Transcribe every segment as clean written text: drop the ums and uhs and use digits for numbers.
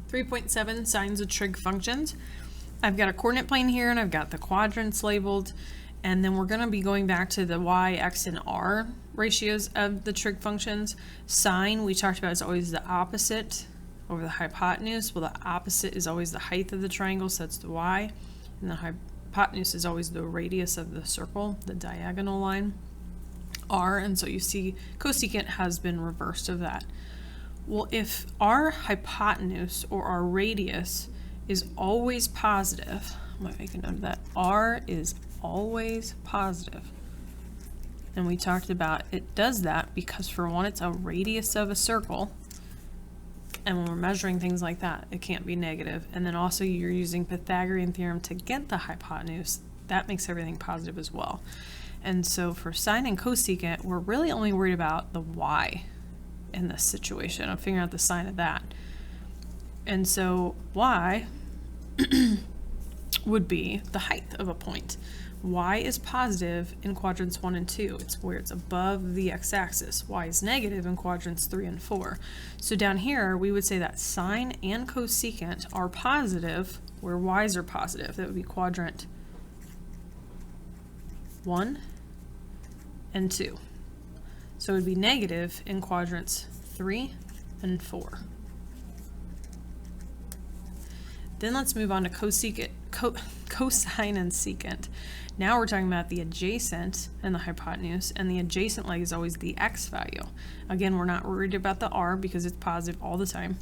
3.7 signs of trig functions. I've got a coordinate plane here and I've got the quadrants labeled, and then we're going to be going back to the y, x, and r ratios of the trig functions. Sine, we talked about, is always the opposite over the hypotenuse. Well, the opposite is always the height of the triangle, so that's the y, and the hypotenuse is always the radius of the circle, the diagonal line, r, and so you see cosecant has been reversed of that. Well, if our hypotenuse or our radius is always positive, I'm going to make a note of that, r is always positive, and we talked about it does that because, for one, it's a radius of a circle, and when we're measuring things like that, it can't be negative, and then also you're using Pythagorean theorem to get the hypotenuse. That makes everything positive as well. And so for sine and cosecant, we're really only worried about the y in this situation. I'm figuring out the sign of that. And so y would be the height of a point. Y is positive in quadrants 1 and 2. It's where it's above the x-axis. Y is negative in quadrants 3 and 4. So down here, we would say that sine and cosecant are positive where y's are positive. That would be quadrant 1 and 2. So it would be negative in quadrants 3 and 4. Then let's move on to cosine and secant. Now we're talking about the adjacent and the hypotenuse, and the adjacent leg is always the x value. Again, we're not worried about the r because it's positive all the time.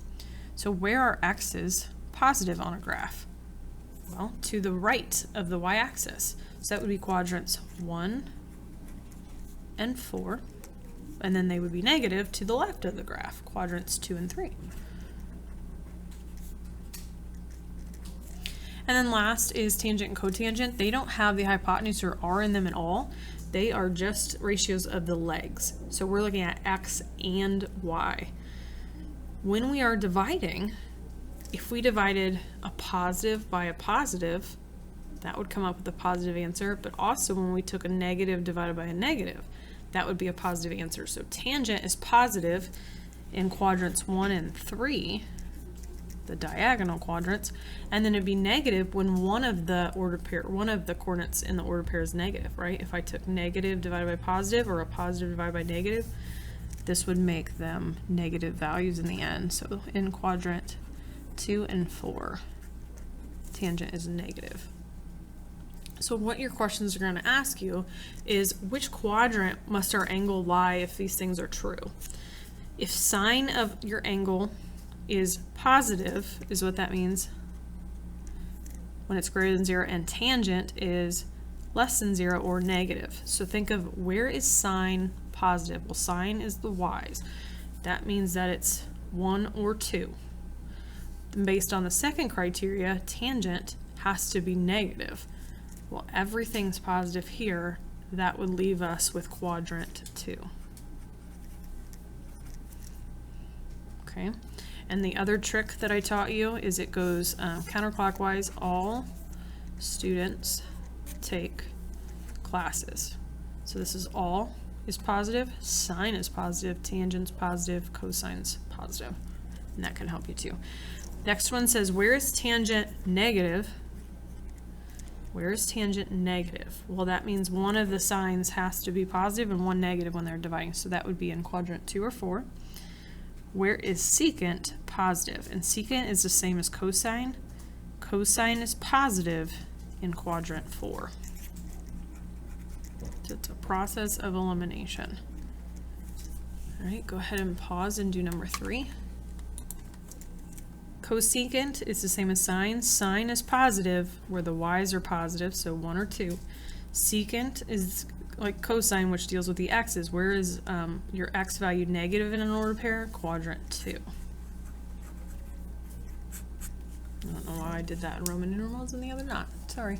So where are x's positive on a graph? Well, to the right of the y-axis. So that would be quadrants 1 and 4, and then they would be negative to the left of the graph, quadrants 2 and 3. And then last is tangent and cotangent. They don't have the hypotenuse or r in them at all. They are just ratios of the legs. So we're looking at x and y. When we are dividing, if we divided a positive by a positive, that would come up with a positive answer, but also when we took a negative divided by a negative, that would be a positive answer. So tangent is positive in quadrants 1 and 3, the diagonal quadrants, and then it'd be negative when one of the coordinates in the order pair is negative, right? If I took negative divided by positive or a positive divided by negative, this would make them negative values in the end. So in quadrant 2 and 4, tangent is negative. So what your questions are going to ask you is, which quadrant must our angle lie if these things are true? If sine of your angle is positive, is what that means when it's greater than 0, and tangent is less than 0 or negative. So think of, where is sine positive? Well, sine is the y's. That means that it's 1 or 2. Then based on the second criteria, tangent has to be negative. Well, everything's positive here. That would leave us with quadrant 2. Okay. And the other trick that I taught you is it goes counterclockwise. All students take classes. So this is all is positive, sine is positive, tangent's positive, cosine's positive. And that can help you too. Next one says, where is tangent negative? Where is tangent negative? Well, that means one of the signs has to be positive and one negative when they're dividing. So that would be in quadrant 2 or 4. Where is secant positive? And secant is the same as cosine. Cosine is positive in quadrant 4. So it's a process of elimination. All right, go ahead and pause and do number 3. Cosecant is the same as sine. Sine is positive where the y's are positive, so 1 or 2. Secant is like cosine, which deals with the x's. Where is your x value negative in an order pair? Quadrant 2. I don't know why I did that in Roman numerals and the other not. Sorry.